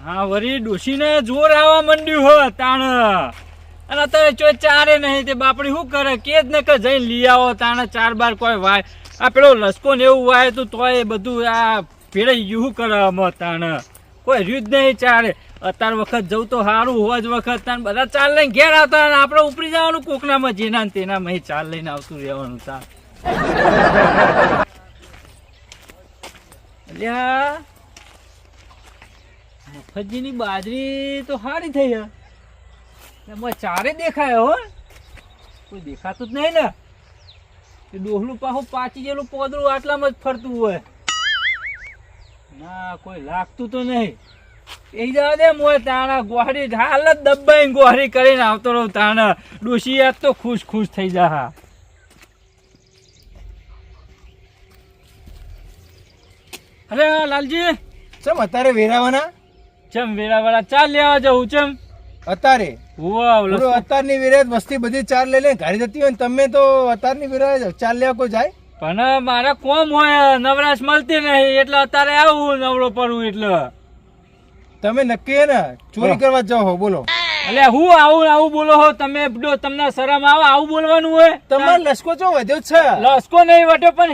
હા વરી ડોશીને જોર આવવા માંડ્યું હો તાણ અને અત્યારે ચો ચારે નહીં તે બાપડી શું કરે કે જ ને કે જઈને લઈ આવો તાણે ચાર બાર કોઈ વાય આ પેલો લસકો ને એવું વાય તું તોય બધું આ ભેળાઈ ગયું શું કરે અમે તાણ કોઈ રહ્યું જ નહીં ચારે અત્યાર વખત જવું તો સારું હોવા જ વખત તાણ બધા ચાલ લઈને ઘેર આવતા અને આપણે ઉપરી જવાનું કોકનામાં જેના ને તેનામાં ચાલ લઈને આવતું રહેવાનું તાણ અલ્યા મફતજીની બાજરી તો સારી થઈ હે એમાં ચારે દેખાય હો કોઈ દેખાતું જ નહીં ને એ ડોહલું પાછું પાછી ગયેલું પોદરું આટલામાં જ ફરતું હોય ના કોઈ લાગતું તો નહીં એ જવા દે મોય તાણા ગોહરી હાલ જ દબાઈને ગોહરી કરીને આવતો રહું તાણા ડોશી યાદ તો ખુશ ખુશ થઈ જા. અરે લાલજી ચમ અત્યારે વેરાવાના ચમ વેરાવાળા ચાલ લેવા જવું ચમ અત્યારે વાવ અત્યારની વેરા વસ્તી બધી ચાર લઈ લે ઘરે જતી હોય ને તમે તો અત્યારની વેરા ચાર લેવા કોઈ જાય પણ મારા કોમ હોય નવરાશ મળતી નહીં એટલે અત્યારે આવું નવરો પડવું એટલે તમે નક્કી ને ચોરી કરવા જાઓ હો બોલો એટલે હું આવું બોલો હો તમે તમને શરમ આવે આવું બોલવાનું હોય તમારે લસકો ચો વધ્યો છે લસકો નહીં વટ્યો પણ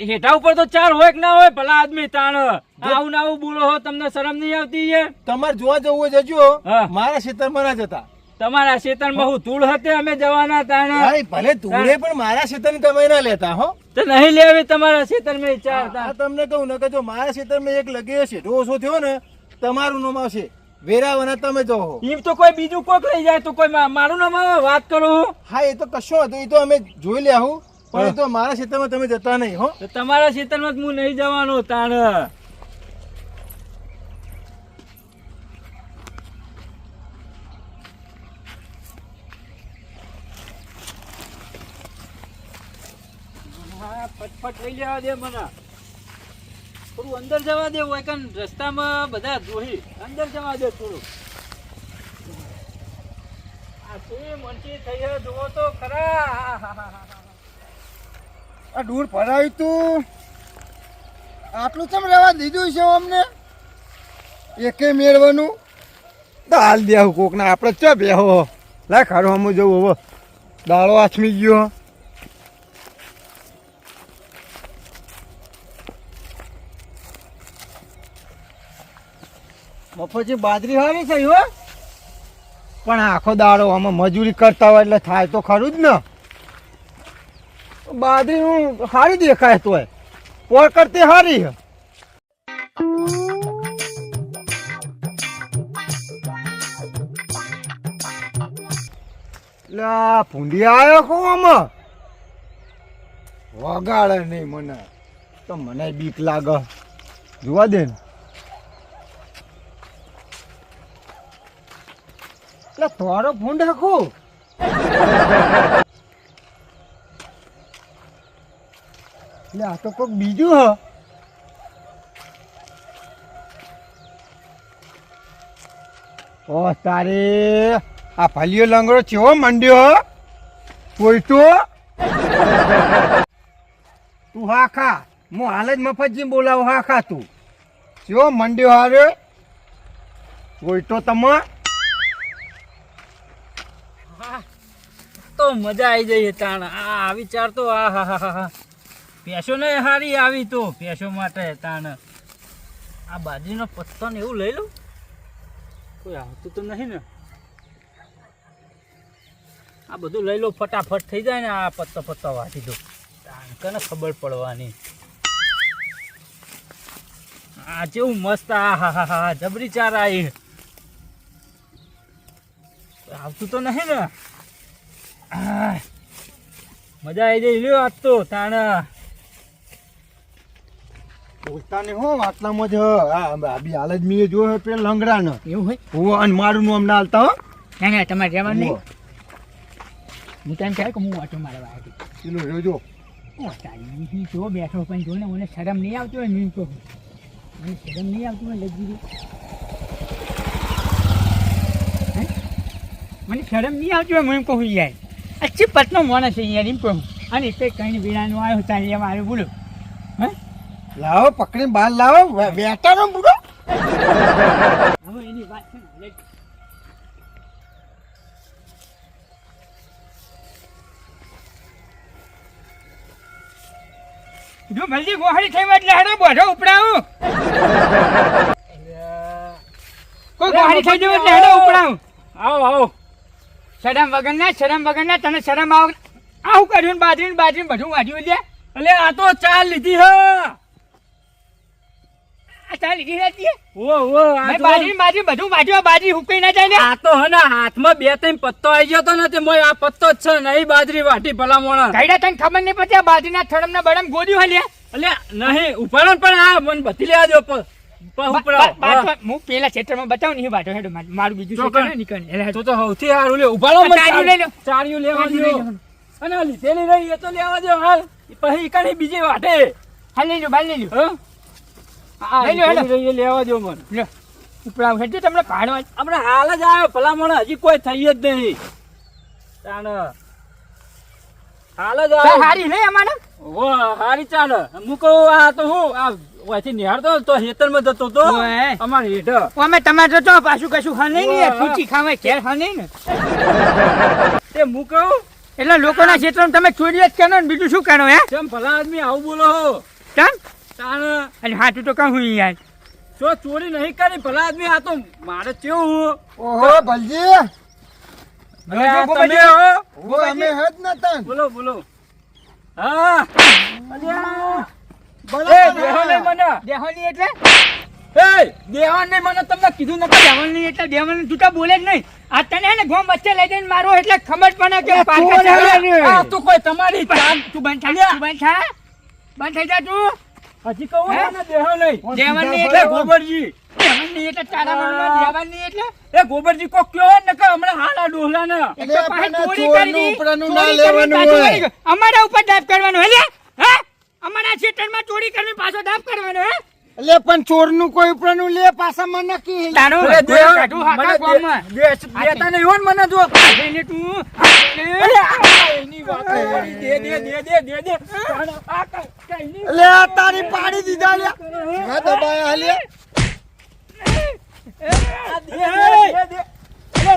હેઠા ઉપર તો ચાર હોય કે ના હોય ભલા આદમી તાણ આવું બોલો હો તમને શરમ નહીં આવતી છે તમારે જોવા જવું હોય જજો મારા ખેતરમાં ના જતા તમારા ખેતરમાં હું ધૂળ હતી અમે જવાના તાણ ભલે ધૂળે પણ મારા ખેતરની તમે ના લેતા હો તો નહીં લેવી તમારા ખેતરમાં ચાર તમને કહું ને કે જો મારા ખેતરમાં એક લગે છે ઓછો થયો ને તમારું નામ આવશે વેરાવાના તમે જો એમ તો કોઈ બીજું કોક લઈ જાય તો કોઈ મારું નામ આવે વાત કરું હા એ તો કશો હતો એ તો અમે જોઈ લે હું પણ એ તો મારા ખેતરમાં તમે જતા નહીં હો તમારા ખેતરમાં હું નહીં જવાનું તાણ ફટફટ લઈ લેવા દે મને થોડું અંદર જવા દે હોય કાન રસ્તામાં બધા જોઈ અંદર જવા દે થોડું આ શું મનથી થઈ જોવો તો ખરા આ દૂર ભરાયું તું આટલું ચમ રહેવા દીધું છે અમને એકે મેળવાનું તો હાલ દેવું કોકના આપણે ચો બેહો લા ખાડો અમું જવું હવે દાળો આછમી ગયો મફતજી બાજરી હારી છે હો પણ આખો દાડો આમાં મજૂરી કરતા હોય એટલે થાય તો ખરું જ ને બાજરી હું હારી દેખાય તોય પોર કરતી હારી હે લા ભૂંડી આવ્યો કો આમાં વગાડે નહીં મને તો મને બીક લાગે જોવા દે ને થોડો ફૂંડ હકું એટલે આ તો કોઈક બીજું હ ઓ તારે આ ભલિયો લંગડો ચેવો મંડ્યો કોઈ તો તું હા ખા હું હાલ જ મફતજી બોલાવું હા ખા તું ચેવો મંડ્યો હારે કોઈ તો તમે તો મજા આવી જઈએ તાણ આ વિચાર તો આ હા પેશો ને હારી આવી તો પેશો માટે તાણ આ બાજરીનો પત્તો ને એવું લઈ લઉં કોઈ આવતું તો નહીં ને આ બધું લઈ લો ફટાફટ થઈ જાય ને આ પત્તો વાંચી દો તાણ કને ખબર પડવાની આ જેવું મસ્ત આ હા જબરી ચાર આવી આવતું તો નહીં ને મજા આવી જાય લ્યો આજ તો તાણ બોલતા ને હો આટલામાં જ બી હાલ જ મી જો પે લંગડા ને એવું હોય હું અને મારું નું અમને હાલતા હો ના તમારે જવાનું નહીં હું તેમ કહે કે હું વાંચો મારા વાંચી પેલું જોજો તારી જો બેઠો પણ જો ને મને શરમ નહીં આવતી હોય નહીં તો મને શરમ નહીં આવતી હોય લગી મને શરમ નહીં આવતી હોય મને કહું યાર અચ્છી પતનો માણસ છે યાર એમ કહું અને કંઈ કઈ વીણાનું આવ્યું ત્યાં મારું બોલો હે લાવો પકડી બહાર લાવો વેટાનો બુડો હવે એની વાત છે ને, લે. જો ભલજી ગોહાડી થઈ એટલે હેડો બોધો ઉપડાવું. કોઈ ગોહાડી થઈ જવું એટલે હેડો ઉપડાવું. આવો આવો. શરમ વગરના તને શરમ આવ. આવું કર્યું ને બાજરી બધું વાઢ્યું લે. અલે આ તો ચા લીધી હ. આ ચાલ લીધી હતી. ઓ આ તો બાજરી બધું વાઢ્યું. બાજરી હુકાઈ ના જાય ને. આ તો હના હાથમાં બે ત્રણ પત્તો આવી ગયો તો ને તે મોય આ પત્તો જ છે નહીં બાજરી વાટી ભલા મોણા. ગાયડા તને ખબર નહીં પડતી આ બાજરીના થડમ ને બડમ ગોદ્યું હલે. અલે નહીં ઉપાડો ને પણ આ મને બધી લેવા દો ઉપડાવો. હું પેલા ક્ષેત્રમાં બતાવું ને એ વાટો હેડો મારું બીજું ચોકન. ક્ષેત્ર નીકળ. તો સૌથી સારું લે ઉપાડો મને ચાર્યું લઈ લો. ચાર્યું લેવા ચાર્યું લઈ દો. લો. અને આ લીધેલી રહી એ તો લેવા દો હાલ પછી કણી બીજી વાટે. હા લઈ લો બાલ લઈ લો. હા આ લઈ લો, હેલો. લીધેલી રહી એ લેવા દો મને. લો ઉપડા હેડજો તમને પાડવા. આપણે હાલ જ આવ્યો ભલા મોણા હજી કોઈ થઈ જ નહીં. તાણ હાલ જ આવ્યો. હારી નહીં અમારે. ઓ હારી ચાલ હું કહું આ તો હું આ વાંચી નિહાળતો તો હેતરમાં જતો તો ઓય. અમારે હેઠ અમે તમારે તો પાછું કશું હા નહીં ને પૂછી ખાવાય ઘેર હા નહીં ને. તે હું કહું એટલે લોકોના ક્ષેત્રમાં તમે ચોરી જ કરો ને બીજું શું કરો હે કેમ ભલા આદમી આવું બોલો હો. કેમ તાણ અને હાથું તો કહું યાર. જો ચોરી નહીં કરી ભલા આદમી આ તો મારે કેવું ઓહો ભલજી હવે આ તમે હો ઓ અમે હજ ન તન બોલો બોલો હા અલ્યા બોલો એ દેહો નહીં મને દેહોની એટલે એ દેહો નહીં મને તમને કીધું નથી દેવાની એટલે દેવાની તું તો બોલે જ નહીં. આ તને હે ને ગોમ વચ્ચે લઈ જઈને મારો એટલે ખબર પડે કે એ પાછા તું ચાલે. ને. આ તો કોઈ તમારી ચાલ તું બંધ થા બંધ થા બંધ થઈ જા તું. હજી કહું હે? ને દેહો નહીં દેવાની એટલે એટલે ગોબરજી દેવાની એટલે તારા મનમાં દેવાની એટલે એ ગોબરજી કોક કયો ને કે હમણાં હાલ આ ડોહલા ને એક તો એટલે પાછી આપણને ચોરી ચોરનું કરી, ઉપરાનું ચોરી ના કરીને લેવાનું પાછું હોય. વળી ગયો. અમારા ઉપર દાબ કરવાનો હે હે અમારા ક્ષેત્રમાં ચોરી કરીને પાછો દાબ કરવાનો હે એટલે પણ ચોરનું કોઈ ઉપરનું લે પાછા મને નક્કી તારું અરે દેહો કાઢું હાકા મને ગોમમાં. દેતા નહીં હો ને મને જો કાઢીને તું અરે આ એની વાત કરી. દે આ કઈ નહીં. એટલે આ તારી પાડી દીધા લે હા દબાયા લે આ દે દે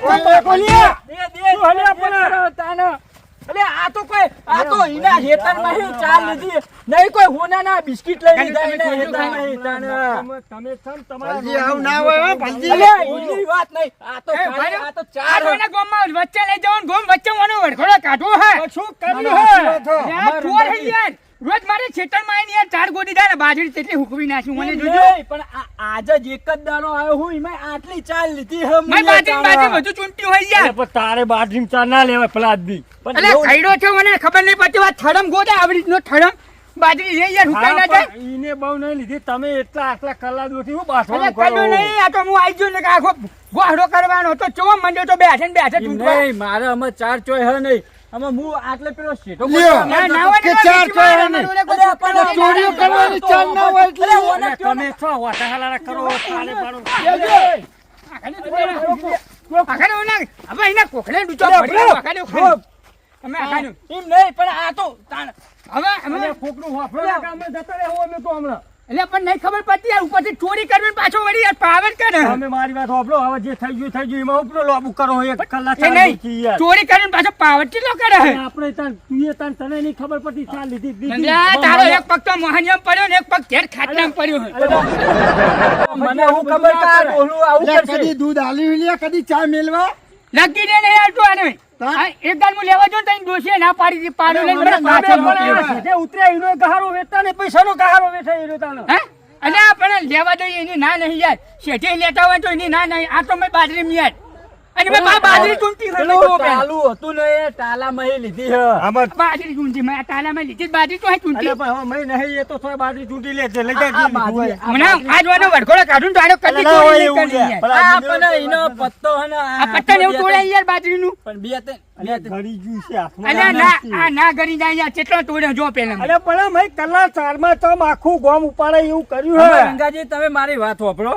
ઓય, બોલ્યા. શું હલે આપણે તાને અલે આ તો કોઈ આ તો ઈના હેતરમાં હી ચાલ લીધી નહીં કોઈ હોનાના બિસ્કિટ લઈ લીધા ઈના હેતરમાં હી તાને તમે ભલજી આવું ના હોય હો ભલજી અલે ઈની વાત નહીં આ તો ખાલી આ તો ચાર આને ગોમમાં વચ્ચે લઈ જવાનું ગોમ વચ્ચે વાનો વડખોડો કાઢવો હે શું કર્યું મને હે આશીર્વાદ થો. યાર ચોર હે યાર રોજ મારે ખેતરમાં આવીને યાર ચાર ગોદી થાય ને બાજરી તેટલી હુકવી નાખ્યું મને જોજો નહીં, પણ આજે જ એક જ દાડો આવ્યો હું એમાં આટલી ચાલ લીધી હે મેં બાજરી બધું ચૂંટ્યું હોય યાર તારે બાજરી ચા ના લેવાય ફલાદની અલે ખઈડો છો મને ખબર નહીં પડતી વાત થડમ ગોદા આવી રીતનો થડમ બાજરી રે યાર હુકાઈ ના જાય ઈને બહુ નહીં લીધી તમે એટલા આટલા કલાકોથી હું અલે બાસવાનું કલ્યો નહીં આ તો હું આવી ગયો ને કે આખો ગોહડો કરવાનો તો ચો મંડ્યો તો બેઠે ને બેઠે ચૂંટવા નહીં મારે અમે ચાર ચોય હે નહીં અમે હું આટલે પેલો શેઠો લ્યો. ના ના હોય ને કે તો ચાર બીજી વાર ચોય અમારે નહીં. ઓલે કોઈ અરે પણ ચૂંટવા ચોરીઓ ના કરવાની ચાલ ના હોય એટલે અરે ઓને કયો ને? કરો તાલે પાડો દેજો. આખાને ઓલા હવે એના કોખલે ડૂચો અરે પડી બરો. આખાને ખાઈ અમે આખાને એમ નહીં પણ આ તો તાણ હવે અમે કોકનું વાફરો ના કામે જતો રહેવો અમે તો હમણાં એટલે પણ નહીં ખબર પડતી યાર ઉપરથી ચોરી કરવી ને પાછો વળી યાર પાવર કરે તમે મારી વાત હોભળો હવે જે થઈ ગયું એમાં ઉપરો લોબુ કરો એક કલાક એ નહીં ચોરી કરીને પાછો પાવર કેટલો કરે આપણે તને નહીં ખબર પડતી ચાલ લીધી નંદલા, તારો એક પગ તો મોહનિયમ પડ્યો ને એક પગ ઘેર ખાટલામાં પડ્યો મને હું ખબર કે આ ડોહલું આવું લે, કરશે કદી દૂધ આલ્યું લે કદી ચા મેલવા નક્કી ને નહીં આવતું આને હા? આ એક ગાલ હું લેવા જો ને તઈ ડોશીએ ના પાડી દીધી પાડો લઈને મને પાછળ મોકલ્યો જે ઉતર્યા એનો ગહારો વેચતા ને પૈસાનો ગહારો વેચે એનો તાનો હે અને આ પણ લેવા દઈએ એની ના નહીં યાર શેઠે લેતા હોય તો એની ના નહીં આ તો મેં બાજરી યાર અને મેં બાજરી ચૂંટી પેલું ચાલુ હતું ને એ ટાલામાં એ લીધી હે આમાં બાજરી ચૂંટી મેં આ તાલામાં લીધી જ બાજરી તો ચૂંટી અરે પણ હવે મેં નહીં એ તો થોડી બાજરી ચૂંટી લે છે લઈ જાય મને આજ વાનો વડઘોડો કાઢું તો આનો કદી ના હોય ચોરી એવું નહીં છે. કરી યાર. આ પણ એનો પત્તો હે ને આ પત્તા ને એવું તોડાય યાર બાજરીનું પણ બે ત્રણ ઘડી ગયું છે અલ્યા ના આ ના ગરી જાય યાર કેટલો તોડ્યો જો પેલા અરે પણ મેં કલાક 4 માં તો આખું ગામ ઉપાડે એવું કર્યું હે ગંગાજી તમે મારી વાત વાપરો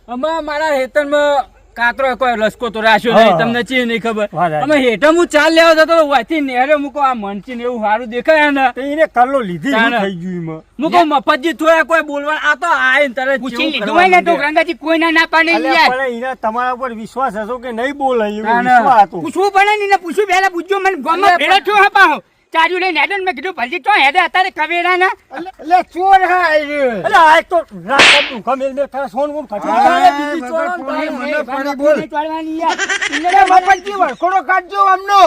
અમે મારા હેતરમાં કાતરો કોઈ લસકો તો રાખ્યો નહીં, હા. તમને ચી નહીં ખબર. વાત સાચી. અમે હેઠળ હું ચાલ લેવા જતો વાથી નેરે મૂકો આ મનચી ને એવું સારું દેખાય ને તો એને કલ્લો લીધી શું તાણે. થઈ ગયું એમાં? મૂકો મફતજી થોડા કોઈ બોલવા આ તો આઈને તરત પૂછી જેવું લીધું કરવા હોય ને તો માંડે. ગંગાજી કોઈના ના પાડે નહીં અલ્યા, યાર. પણ એને તમારા ઉપર વિશ્વાસ હશો કે નહીં બોલે એવો તાણે. વિશ્વાસ હતો. પૂછવું પડે ને પૂછ્યું પહેલા પૂછજો મને ગામમાં અલ્યા, ભેળો છો હપાહો ચાર્યું લઈને હેડો ને મેં કીધું ભલજી તો હેડે અત્યારે કવેરા ના એટલે ચોર હા એ રે. અલે આ તો રાત દુખા મેલ મેલ કરે, સોન બોન ખટી હા, જાય, બીજી વગર ચોરાણ પોણી થાય. મને પાણી બોલ. બોલ મફતજી વરખોડો કાઢજો આમનો.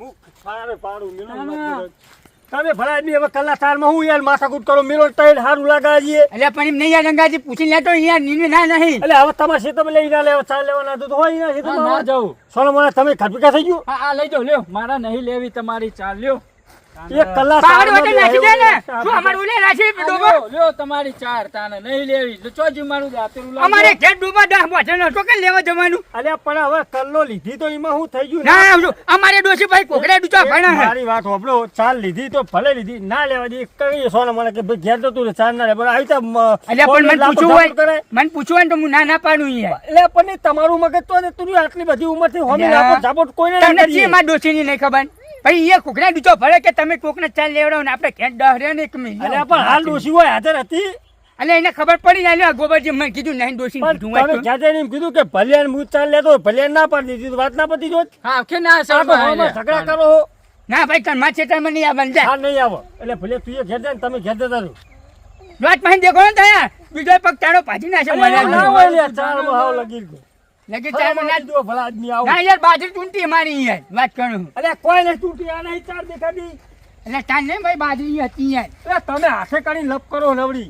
મુખ ફાડે ફાડું, મેલો મત. તમે ભલા આદમી હવે કલાક તારમાં હું યાર માથાકૂટ કરો, મેલો તૈલ હારું લાગાજીએ. એટલે પણ એમ નહીં યાર ગંગાજી પૂછી લેતો યાર નીનવે ના નહીં એટલે હવે તમારે ખેતરમાં લઈ ના લેવા, ચાલ લેવાના તો હોય એના ના ખેતરમાં. જાઉં. સોનો મને તમે ખટપીકા થઈ ગયું. આ લઈ જાઓ લ્યો, મારા નહીં લેવી તમારી ચાલ લ્યો. એક કલાક પાવડ તારમાં વટે નાખી દે ને આવ્યો. શું અમારું ઓલે રાશી આ ડૂબો લ્યો, લ્યો તમારી ચાર તાને નહીં લેવી તો ચોજી મારું દાતરું લાવજો. અમારે ઘેર ડૂબા 10 બોટલ હતો કે લેવા જવાનું અલ્યા પણ હવે કલ્લો લીધી તો એમાં શું થઈ ગયું? ના આવજો અમારે ડોશી ભાઈ કોકડા ડૂચા ભણા હે મારી વાત હોભળો, ચાલ લીધી તો ભલે લીધી, ના લેવા દે. કઈ સોના મને કે ભાઈ ઘેર તો તું ચાલ ના લે, પણ આવી એટલે પણ મને પૂછવું હોય મને પૂછવું હોય ને તો હું ના પાડું યાર એટલે પણ એ તમારું મગજ તો ને તું આટલી બધી ઉંમરથી હોમી અલ્યા. લાપો ઝાપટ કોઈને ના તમને કરીએ. જે માં ડોશી ની નહીં ખબર ભાઈ એ કોકડા ડૂચો ભરે કે તમે કોકને ચાલ લેવડાવો ને આપણે ઘેર ડહરે ને એક મિનિટ અલ્યા પણ હાલ ડોશી હોય હાજર હતી, એટલે એને ખબર પડી જાય લ્યો, ગોબરજી મેં કીધું નહીં ડોશી પણ કીધું હોય તમે તો. ક્યાં જઈને એમ કીધું કે ભલે હું ચાલ લેતો, ભલે ના પાડી દીધી તો વાત ના પતી જોત. હા કે ના આ તો સર હવામાં ઝઘડા કરો હો. ના ભાઈ તાર માં છેતરમાં નહીં આવવાનું જા હા નહીં આવો એટલે ભલે તું એ ઘેર જાય ને તમે ઘેર જતા રહો. વાત માં દેખો ને થયા બીજો પગ તારો પાછી નાશે અલ્યા, મને ના હોય લ્યા, ચારમાં હાવ લગી ગયો. લગી ચારમાં ના દીધો ભલા આદમી આવો. ના યાર બાજરી ટૂંટી મારી યાર વાત કરું અલ્યા કોઈ નહીં તૂટી, આ નહીં ચાર દેખાડી. એટલે તાર નહીં ભાઈ બાજરી હતી યાર અલ્યા તમે હાથે કરીને લપ કરો નવડી.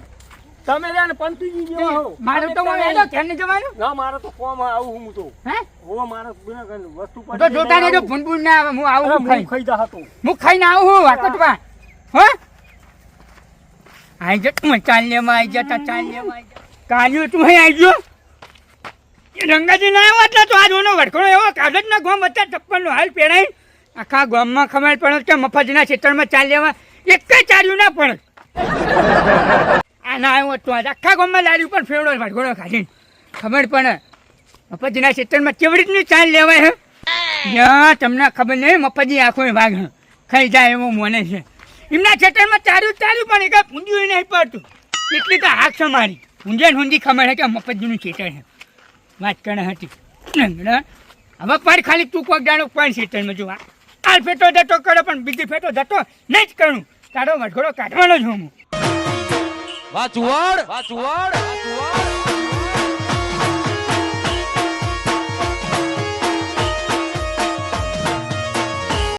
તમે રે ને પંતુજી જેવા હો. મારું તો મને હેડો કેમ નહીં જવાનું ના મારે તો કોમ આવું હું તો. હે હો મારે બિના કઈ વસ્તુ હું તો જોતા નહીં તો ફૂન ફૂન ના આવે હું આવું હું ખાઈ ખાઈ જા હતું. હું ખાઈને આવું હું વાકટમાં હો આઈ જા તું ચાલ લેવા આઈ જા ચાલ લેવા આઈ જા કાલ્યું તું અહીં આઈ ગયો એ રંગાજી ના આવ્યો એટલે તો આજ ઓનો વડકણો એવો કાગજ ના ગોમ વચ્ચે ચપ્પલનો હાલ પહેરાઈ આખા ગામમાં ખબર પડે કે મફતના ખેતરમાં ચાલ લેવા એક ચાલ્યું ના પડે આ ના આવ્યો તો આજ આખા ગામમાં લારી ઉપર ફેવડો વડકણો કાઢીને ખબર પડે મફતના ખેતરમાં કેવી રીતની ચાલ લેવાય હે જ્યાં તમને ખબર નહીં મફતની આંખો વાઘ ખાઈ જાય એવો મને છે એમના ખેતરમાં ચાલ્યું પણ એક ઊંધિયું નહીં પડતું એટલી તો હાથ છે મારી ઊંધિયા ઊંધી ખબર છે કે મફતજીનું ખેતર છે વાત કરે હતી હવે પર ખાલી તું કોઈક જાણો પણ ખેતરમાં જોવા આ ફેટો જતો કરો પણ બીજી ફેટો જતો નહીં જ કરું તારો વટઘોડો કાઢવાનો જ હું વાહ ચુવાડ